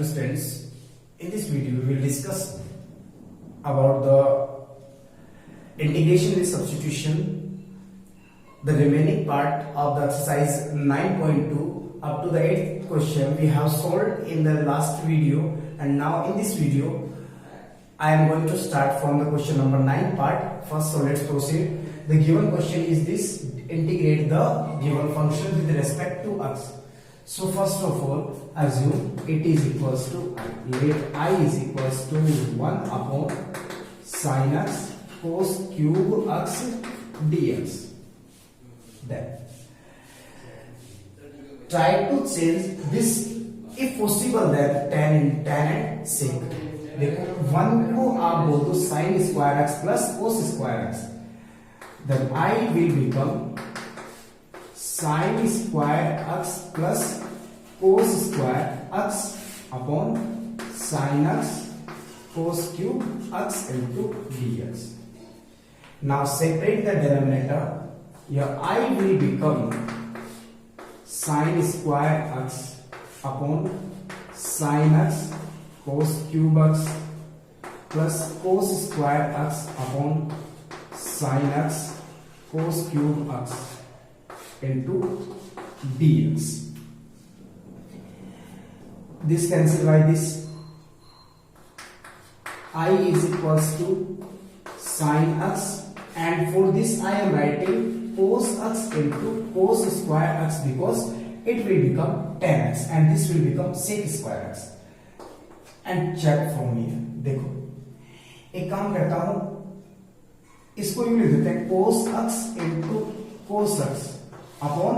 afternoon students. In this video we will discuss about the integration with substitution, the remaining part of the exercise 9.2 up to the 8th question we have solved in the last video, and now in this video I am going to start from the question number 9 part first. So let's proceed. The given question is this: integrate the given function with respect to x. So first of all, assume it is equals to I. Let I is equals to 1 upon sin x cos cube x dx. Then try to change this if possible, then tan and sec. देखो 1 को आप बोल दो sin square x plus cos square x, then I will become sin square x plus cos square x upon sin x cos cube x into dx. Now separate the denominator. Here I will become sin square x upon sin x cos cube x plus cos square x upon sin x cos cube x into dx. This cancel by this. I is equals to sin x, and for this I am writing cos x into cos square x because it will become tan x and this will become sec square x. And check from here. देखो एक काम करता हूं, इसको यूं लिख देते हैं cos x into cos x upon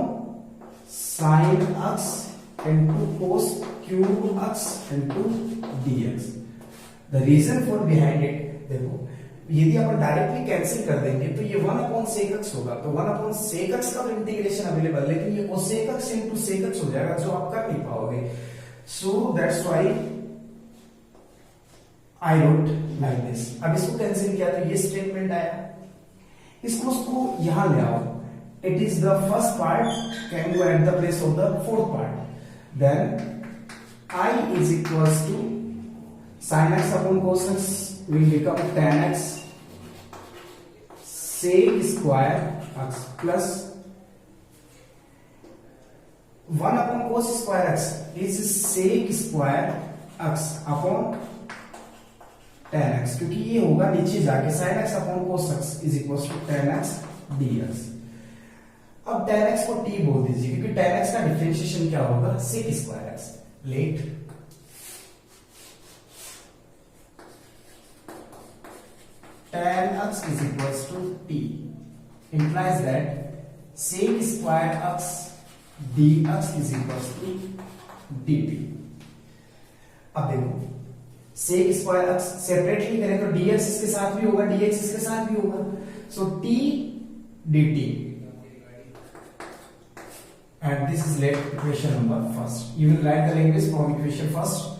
sin x into cos cube x into dx. The reason for behind it, देखो यदि अपन डायरेक्टली कैंसिल कर देंगे तो ये 1 अपॉन sec x होगा, तो 1 अपॉन sec x का इंटीग्रेशन अवेलेबल, लेकिन ये cosec x into sec x हो जाएगा जो आप कर नहीं पाओगे. So that's why I wrote like this. अब इसको कैंसिल किया तो ये स्टेटमेंट आया, इसको यहां ले आओ. It is the first part can go at the place of the fourth part. Then I is equals to sin x upon cos x will become tan x sec square x plus 1 upon cos square x is sec square x upon tan x, क्योंकि ये होगा नीचे जाके sin x upon cos x is equals to tan x dx. अब tan x को t बोल दीजिए क्योंकि tan x का डिफरेंशिएशन क्या होगा sec square x. Let tan x is equals to t implies that sec square x dx is equals to dt. अब देखो sec square x सेपरेटली करें तो dx इसके साथ भी होगा, dx इसके साथ भी होगा, so t dt, and this is let equation number first. You will write the language from equation first.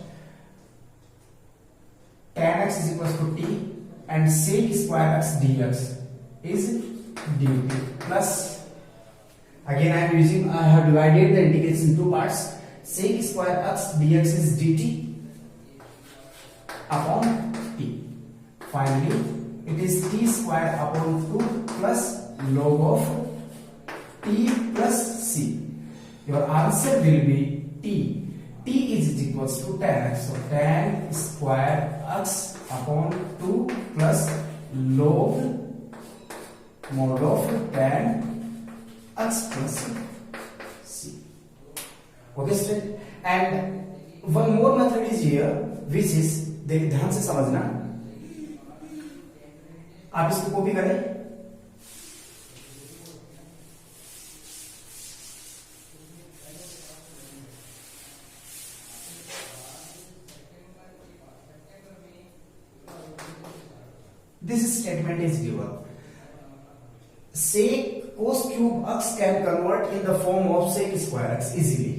Tan x is equals to t and sec square x dx is dt plus, again I have divided the integration in two parts. Sec square x dx is dt upon t. Finally, it is t square upon 2 plus log of t plus c. Your answer will be t. T is equals to tan x. So tan square x upon 2 plus log mod of tan x plus c. Okay, student. And one more method is here, which is, देखिए ध्यान से समझना, आप इसको copy करें. This statement is given. Sec cos cube x can convert in the form of sec square x easily.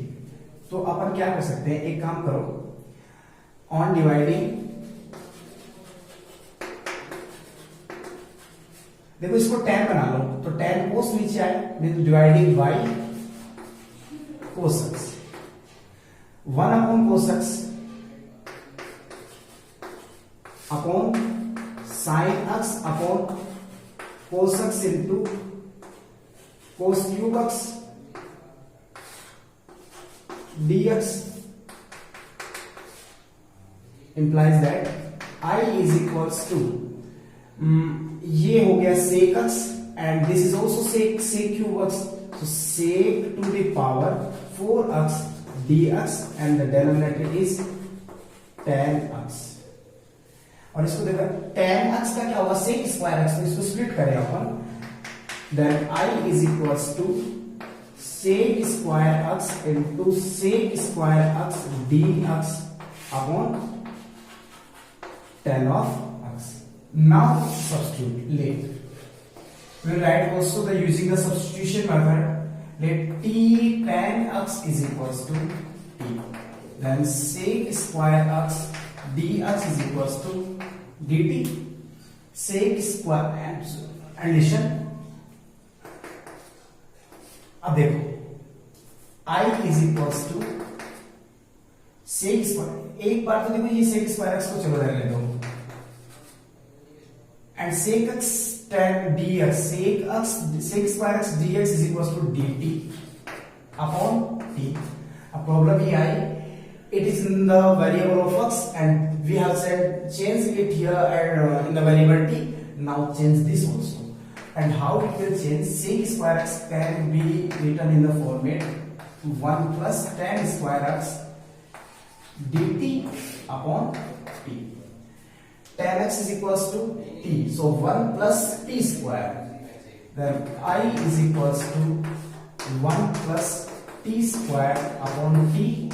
तो अपन क्या कर सकते हैं, एक काम करो, on dividing, देखो इसको tan बना लो तो tan cos नीचे आए, mean dividing by cos x. 1 upon cos x upon sine x upon cos x into cos cube x dx implies that I is equals to ये हो गया sec x and this is also sec cube x, so sec to the power 4x dx and the denominator is tan x. और इसको देखो tan x का क्या होगा sec square x, तो इसको स्प्लिट करें अपन, then I is equals to sec square x into sec square x dx upon tan of x. Now substitute. We will write also the using the substitution method. Let t tan x is equals to t. Then sec square x dx is equals to dt. Sec square and addition. अब देखो I is equals to sec square, एक बार तो देखो ये sec square x को चलो रह लेता हूं and sec x tan dx sec square x dx is equals to dt upon t. A problem here it is in the variable of x and we have said change it here and in the variable t. Now change this also, and how it will change? Sec square x can be written in the format 1 plus tan square x dt upon t. Tan x is equals to t, so 1 plus t square, then I is equals to 1 plus t square upon t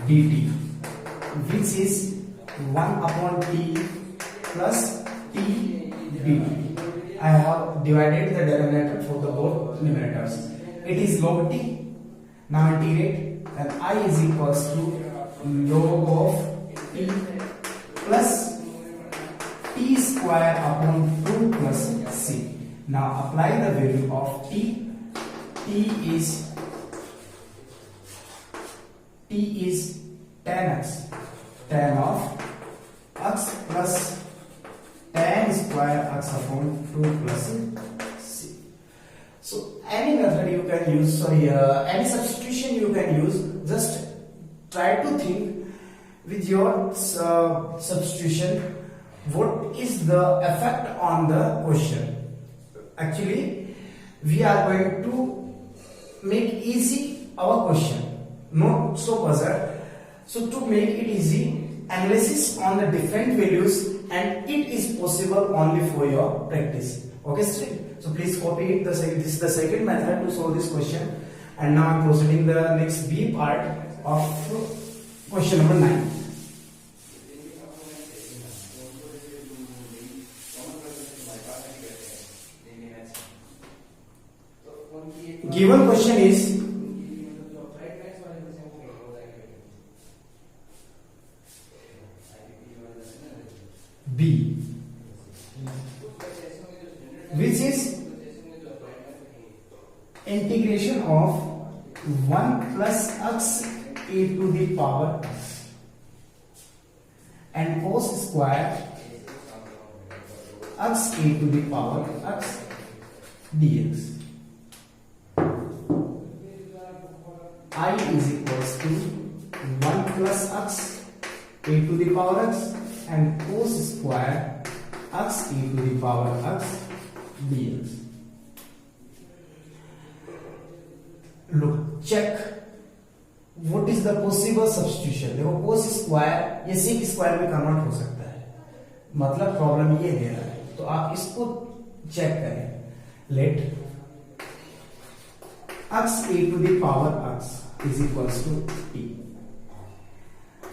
dt, which is 1 upon t plus t dt. I have divided the denominator for the both numerators. It is log t. Now integrate, and I is equals to log of t plus t square upon 2 plus c. Now apply the value of t. T is tan x, tan of x plus tan square x upon 2 plus c. So any method you can use, any substitution you can use, just try to think with your substitution what is the effect on the question. Actually we are going to make easy our question, not so puzzle. So to make it easy, analysis on the different values, and it is possible only for your practice. Okay, so please copy it. This is the second method to solve this question, and now I'm proceeding the next B part of question number 9. Given question is B, which is integration of 1 plus x e to the power x and cos square x e to the power x dx. I is equals to 1 plus x e to the power x and cos square x e to the power x dx. Look, check what is the possible substitution. देखो cos square ये sec square में convert हो सकता है, मतलब problem ये दे रहा है, तो आप इसको चेक करें. Let x e to the power x is equals to t.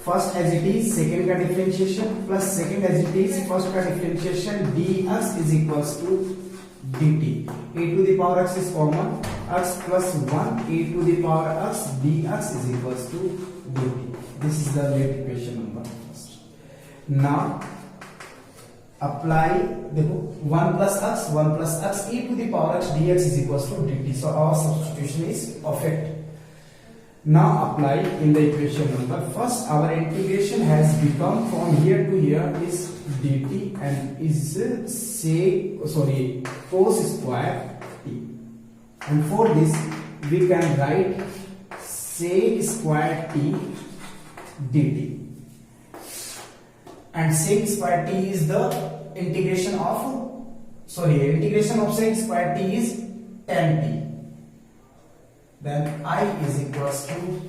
First as it is, second का differentiation plus second as it is, first का differentiation, dx is equals to dt. E to the power x is common, x plus 1 e to the power x dx is equals to dt. This is the late equation number first. Now apply, देखो 1 plus x e to the power x dx is equals to dt. So our substitution is perfect. Now apply in the equation number. First, our integration has become from here to here is dt and is cos square t. And for this, we can write sec square t dt. And sec square t is the integration of sec square t is tan t. Then I is equals to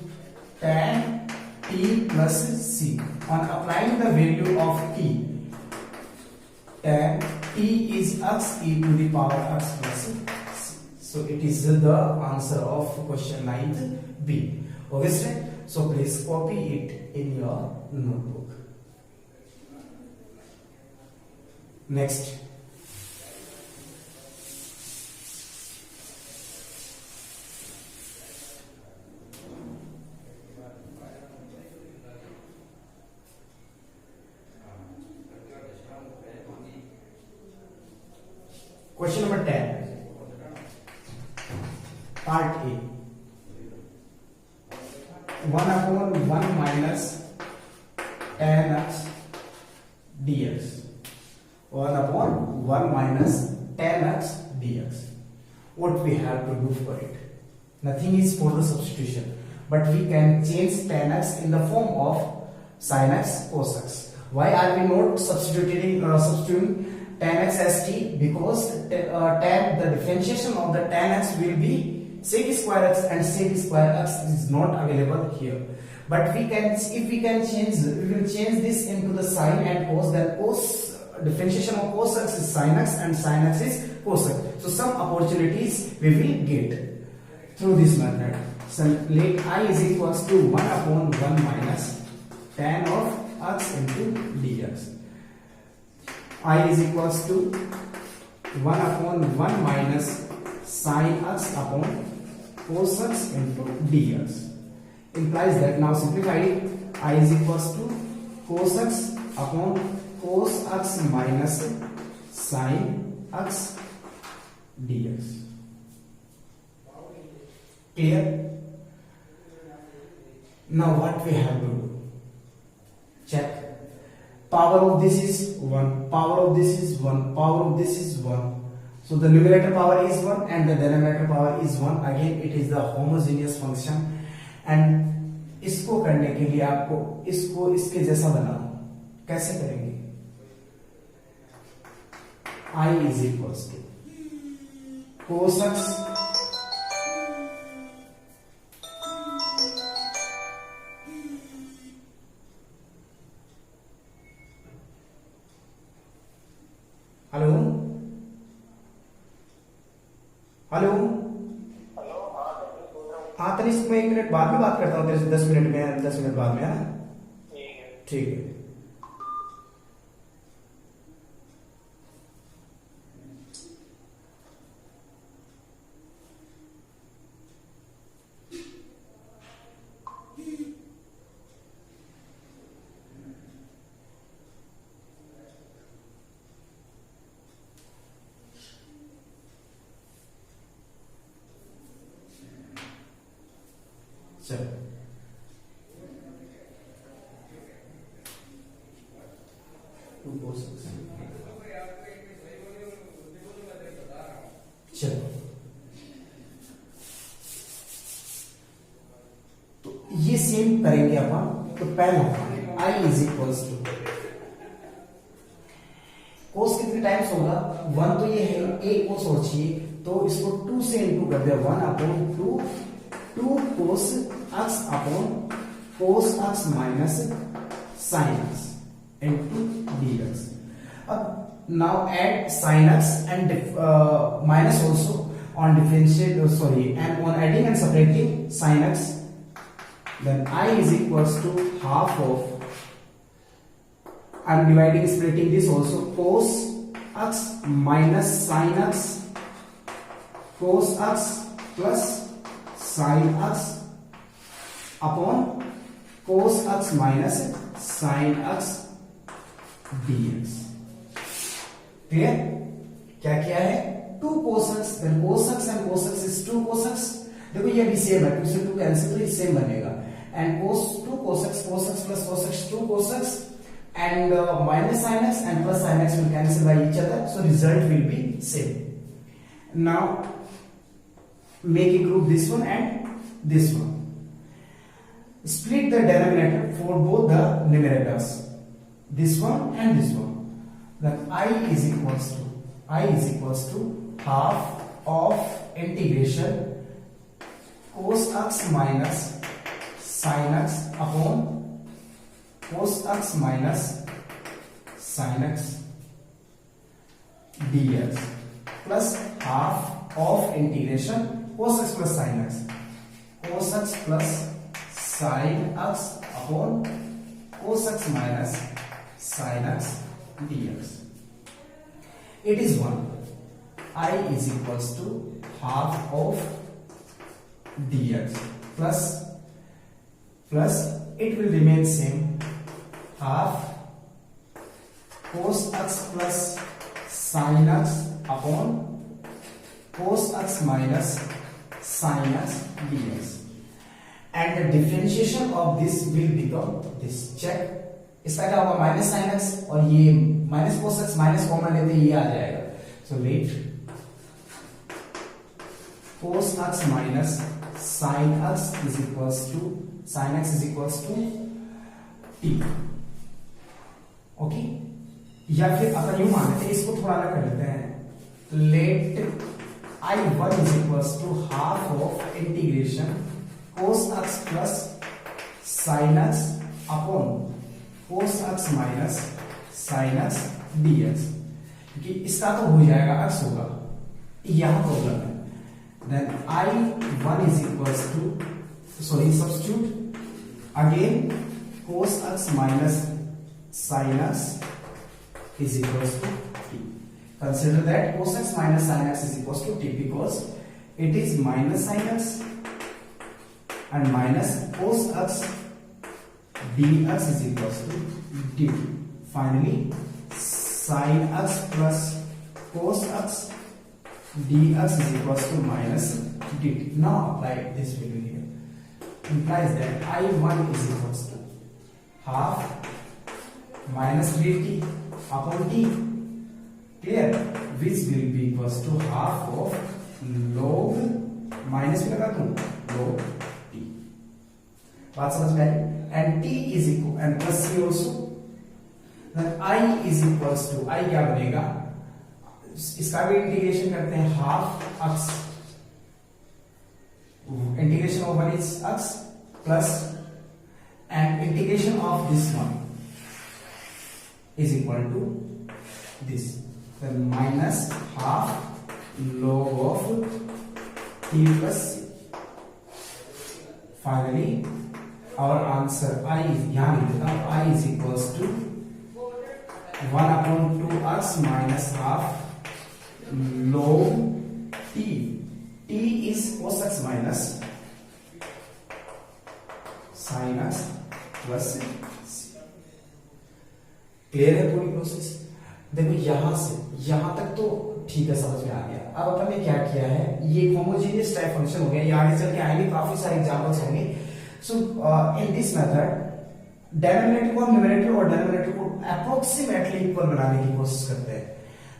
tan t plus c. On applying the value of t, tan t is x e to the power x plus c. So it is the answer of question 9th B. Okay, student? So please copy it in your notebook. Next. Question number 10. Part A. 1 upon 1 minus tan x dx. 1 upon 1 minus tan x dx. What we have to do for it? Nothing is for the substitution, but we can change tan x in the form of sin x cos x. Why are we not substituting tan x as t? Because the differentiation of the tan x will be sec square x, and sec square x is not available here. But we can, if we can change, we will change this into the sin and cos. Then cos, differentiation of cos x is sin x and sin x is cos x. So some opportunities we will get through this method. So let I is equals to 1 upon 1 minus tan of x into dx. I is equals to 1 upon 1 minus sin x upon cos x into dx. Implies that, now simplify it, I is equals to cos x upon cos x minus sin x dx. Clear? Now what we have to do? Check. Power of this is 1, power of this is 1, power of this is 1. So the numerator power is 1 and the denominator power is 1. Again it is the homogeneous function. And इसको करने के लिए आपको इसको इसके जैसा बनाओ. कैसे करेंगे? I is equals to cos x hello hello हाँ तनिष्क, मैं 1 मिनट बाद में बात करता हूँ तेरे से, 10 मिनट में, 10 मिनट बाद में, है ना? ठीक है. चलो चलो, तो ये सेम करेंगे अपन. तो पहला I इज इक्वल्स टू कोस कितने टाइम्स होगा? 1 तो ये है, एक कोस और चाहिए, तो इसको 2 से इंटू कर दिया. 1 upon 2 cos x upon cos x minus sin x into dx. Now add sin x and minus also on differentiate, and on adding and subtracting sin x, then I is equals to half of, I am dividing, splitting this also, cos x minus sin x, cos x plus sin x upon cos x minus sin x dx. Clear? क्या किया है? 2 cos x, then cos x and cos x is 2 cos x, देखो ये भी same है, 2 से 2 cancel, तो ये सेम बनेगा। And cos 2 cos x plus cos x 2 cos x and minus sin x and plus sin x will cancel by each other, so result will be same. Now make a group this one and this one. Split the denominator for both the numerators, this one and this one. Then I is equals to half of integration cos x minus sin x upon cos x minus sin x dx plus half of integration cos x plus sin x plus sin x upon cos x minus sin x dx. It is 1. I is equals to half of dx plus it will remain same, half cos x plus sin x upon cos x minus sin x dx. And the differentiation of this will become this. Check, इसका क्या होगा, minus sine x और ये minus cos x minus common लेते ये आ जाएगा. So let cos x minus sine x is equals to sine x is equals to T. Okay, या फिर अपन यूं मान लेते हैं, इसको थोड़ा अलग कर लेते हैं. Let I1 is equals to half of integration cos x plus sin x upon cos x minus sin x dx. क्योंकि इसका तो हो जाएगा, x होगा, यहां प्रॉब्लम है. then I1 is equals to, sorry, substitute again cos x minus sin x is equals to t. Consider that cos x minus sin x is equals to t because it is minus sin x and minus cos x dx is equals to d. Finally, sin x plus cos x dx is equals to minus dt. Now apply this value here. Implies that I1 is equals to half minus dt upon t. Clear? Which will be equals to half of log minus में लगा दूं log t. बात समझ में आई? And t is equal and plus c also. Then I is equals to, I क्या बनेगा, इसका भी इंटीग्रेशन करते हैं, half x integration of 1 is x plus and integration of this one is equal to this. Then minus half log of t plus c. Finally, our answer I is, यहाँ लिख देता हूँ, I is equals to 1 upon 2x minus half log t. T is cos x minus sin x plus c. Clear है पूरी process? देखो यहां से यहां तक तो ठीक है, समझ में आ गया. अब अपन ने क्या किया है, ये होमोजेनियस टाइप फंक्शन हो गया, ये आगे चल के आएंगे, काफी सारे एग्जांपल्स होंगे. सो इन दिस मेथड डिनोमिनेटर को, न्यूमरेटर और डिनोमिनेटर को अप्रोक्सीमेटली इक्वल बनाने की कोशिश करते हैं.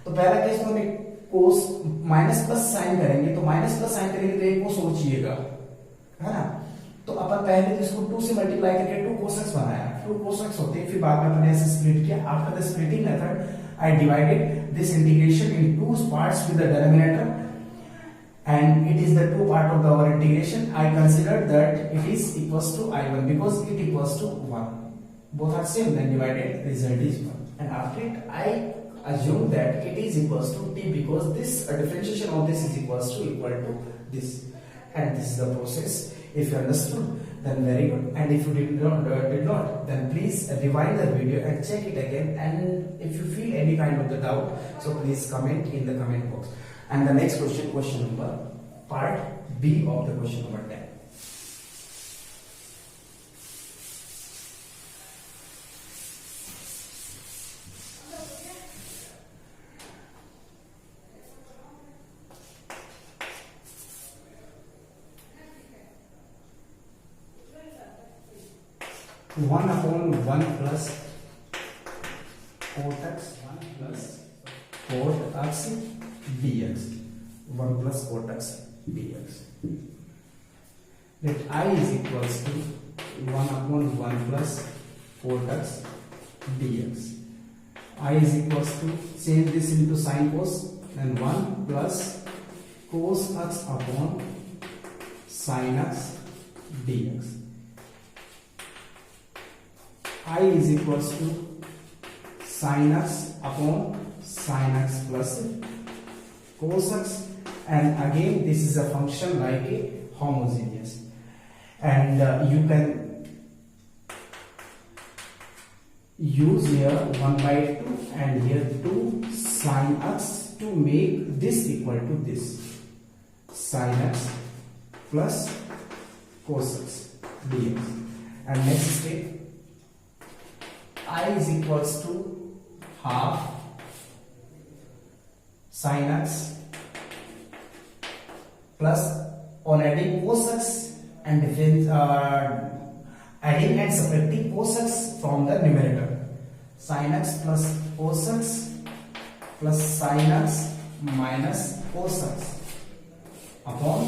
तो पहला केस में हमें कोस माइनस प्लस साइन करेंगे, तो माइनस प्लस साइन करेंगे तो एक कोस सोचिएगा, है ना. तो अपन पहले तो इसको 2 से मल्टीप्लाई करके 2 cos x बनाया, 2 cos x होते हैं, फिर बाद में अपन ऐसे स्प्लिट किया. After the splitting method I divided this integration in 2 parts with the denominator, and it is the 2 part of our integration. I considered that it is equals to I1 because it equals to 1. Both are same, then divided, result is 1. And after it, I assume that it is equals to t because this differentiation of this is equal to this, and this is the process. If you understood, then very good, and if you did not, then please rewind the video and check it again. And if you feel any kind of the doubt, so please comment in the comment box. And the next question number, part B of the question number 10. 1 upon 1 plus cot x 1 plus cot x dx 1 plus cot x dx. Let I is equals to 1 upon 1 plus cot x dx. I is equals to, change this into sin cos, and 1 plus cos x upon sin x dx. I is equals to sin x upon sin x plus cos x, and again this is a function like a homogeneous, and you can use here 1 by 2 and here 2 sin x to make this equal to this sin x plus cos x dx. And next step, I is equals to half sin x plus, on adding cos x and adding and subtracting cos x from the numerator, sin x plus cos x plus sin x minus cos x upon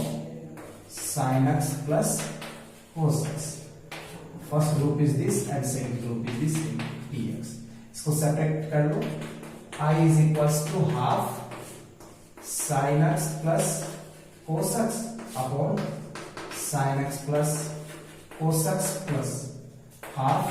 sin x plus cos x. First group is this and second group is this dx. इसको separate कर लो. I is equals to half sin x plus cos x upon sin x plus cos x plus half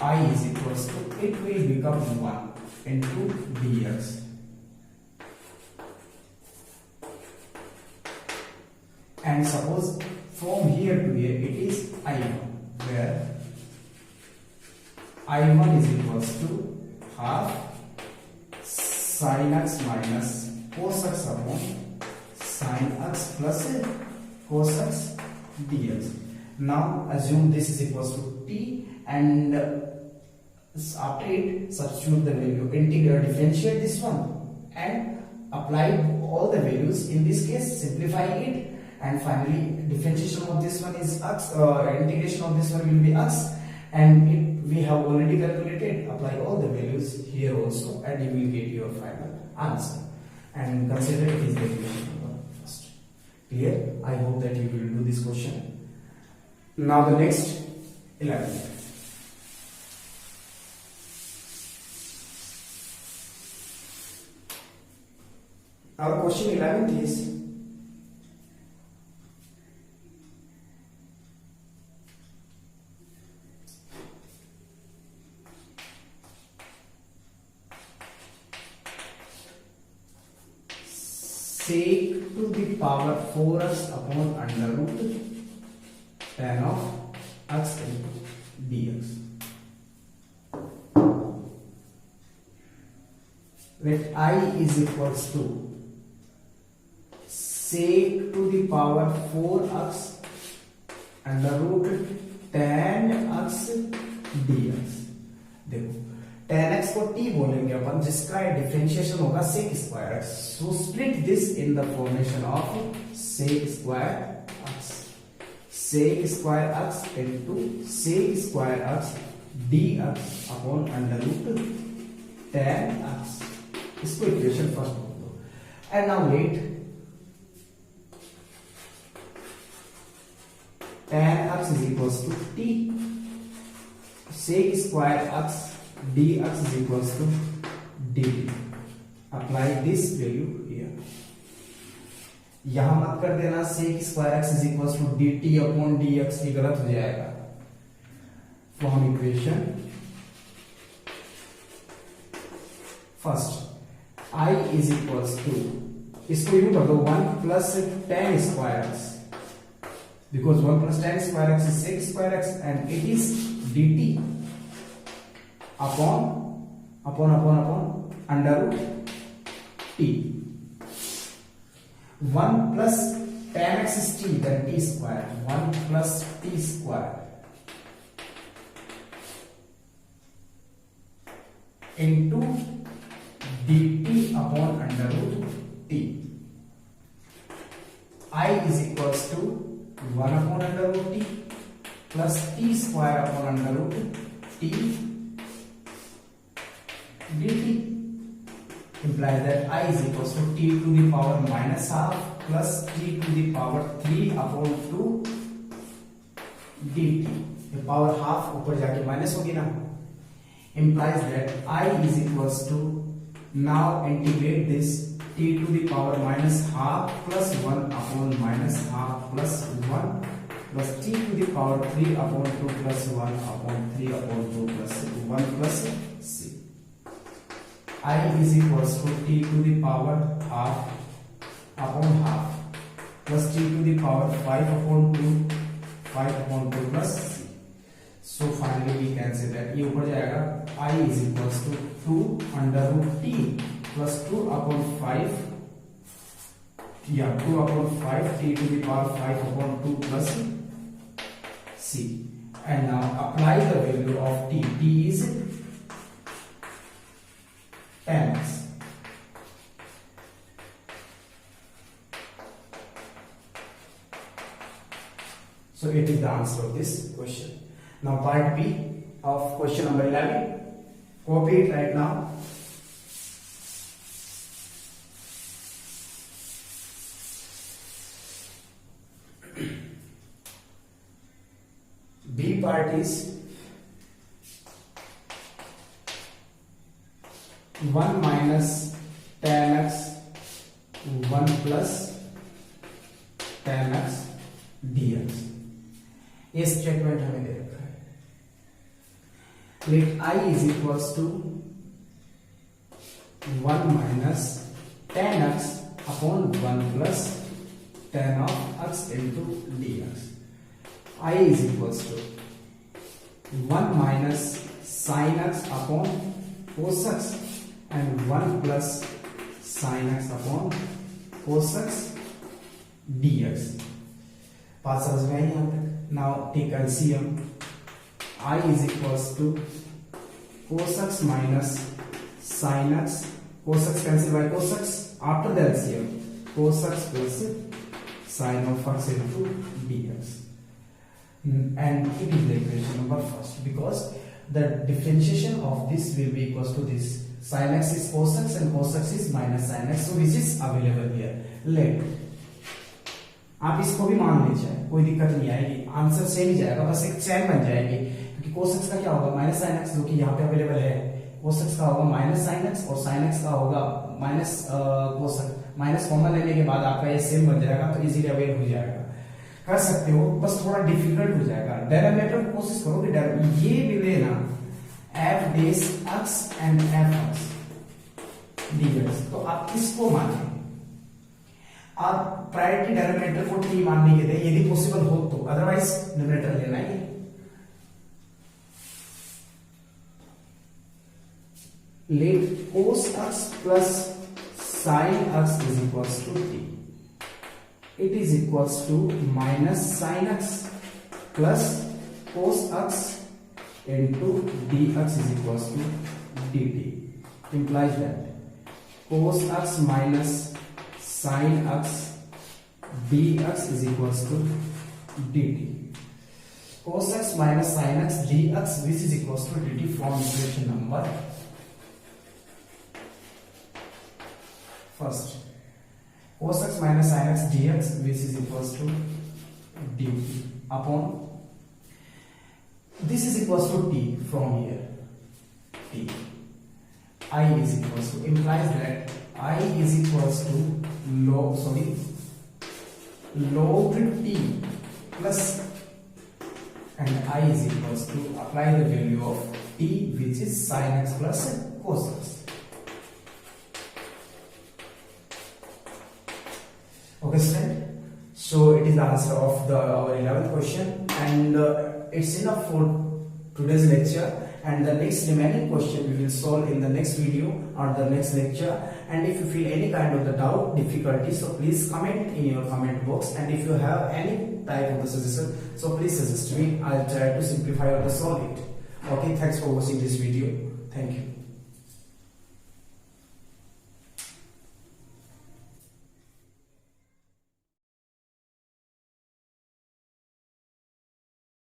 I is equals to, it will become 1 into dx. And suppose from here to here it is I1, where I1 is equals to half sin x minus cos x upon sin x plus cos x dx. Now assume this is equals to t, and after it substitute the value, integrate, differentiate this one and apply all the values. In this case simplify it, and finally differentiation of this one is x, integration of this one will be x, and it we have already calculated. Apply all the values here also and you will get your final answer, and consider it is the equation number first. Clear? I hope that you will do this question. Now the next 11. Our question 11 is, sec to the power 4x upon under root tan of x into dx. Let I is equals to sec to the power 4x under root tan x dx. देखो tan x को t बोलेंगे अपन, जिसका differentiation होगा sec square x. So split this in the formation of sec square x. sec square x into sec square x dx upon under root tan x. इसको equation first बोल दो. And now let tan x is equals to t sec square x dx is equals to dt. Apply this value here. यहां मत कर देना sec square x is equals to dt upon dx, की गलत हो जाएगा. From equation first I is equals to, इसको यूं कर दो 1 plus tan square x, because 1 plus tan square x is sec square x and it is dt upon under root t. 1 plus tan x is t, then t square. 1 plus t square into dt upon under root t. I is equals to 1 upon under root t plus t square upon under root t dt implies that I is equals to t to the power minus half plus t to the power 3 upon 2 dt. The power half ऊपर जाके minus होगी ना, implies that I is equals to, now integrate this t to the power minus half plus 1 upon minus half plus 1 plus t to the power 3 upon 2 plus 1 upon 3 upon 2 plus 1 plus c. I is equals to t to the power half upon half plus t to the power 5 upon 2 plus c. So finally we can say that ये ऊपर जाएगा I is equals to 2 under root t plus 2 upon 5 2 upon 5 t to the power 5 upon 2 plus c. And now apply the value of t. T is 10x. So it is the answer of this question. Now part B of question number 11. Copy it right now. B part is 1 minus 10x 1 plus 10x dx. ये statement हमें दे रखा है. Let I is equals to 1 minus 10x upon 1 plus 10 of x into dx. I is equals to 1 minus sin x upon cos x and 1 plus sin x upon cos x dx. बात समझ में आई यहाँ तक? Now take LCM. I is equals to cos x minus sin x. Cos x cancel by cos x. After the LCM, cos x plus sin of x into dx. And it is the equation number first, because the differentiation of this will be equals to this. Sin x is cos x and cos x is minus sin x. So which is available here. Let आप इसको भी मान लीजिए, कोई दिक्कत नहीं आएगी, answer same ही जाएगा, बस एक चेन बन जाएगी. क्योंकि cos x का क्या होगा माइनस sin x, जो कि यहाँ पे अवेलेबल है. cos x का होगा माइनस sin x और sin x का होगा minus cos x. Minus common लेने के बाद आपका ये सेम बन जाएगा, तो इजीली अवेल हो जाएगा. कर सकते हो, बस थोड़ा डिफिकल्ट हो जाएगा. डेरिवेटिव की कोशिश करो कि ये मिले ना f dash x and f x dx, तो आप किसको माने? आप प्रायोरिटी डेरिवेटिव को t मानने के लिए, यदि पॉसिबल हो तो, अदरवाइज न्यूमरेटर लेना है. Let cos x plus sin x is equals to t. It is equals to minus sin x plus cos x into dx is equals to dt. Implies that cos x minus sin x dx is equals to dt. Cos x minus sin x dx, which is equals to dt from equation number first. Cos x minus sin x dx, which is equals to dt upon, this is equals to t from here. T. I is equals to, implies that I is equals to log t plus, and I is equals to, apply the value of t, which is sin x plus cos x. Okay, student. So it is the answer of our 11th question, and it's enough for today's lecture. And the next remaining question we will solve in the next video or the next lecture. And if you feel any kind of the doubt, difficulty, so please comment in your comment box. And if you have any type of the suggestion, so please suggest me. I'll try to simplify or to solve it. Okay, thanks for watching this video. Thank you.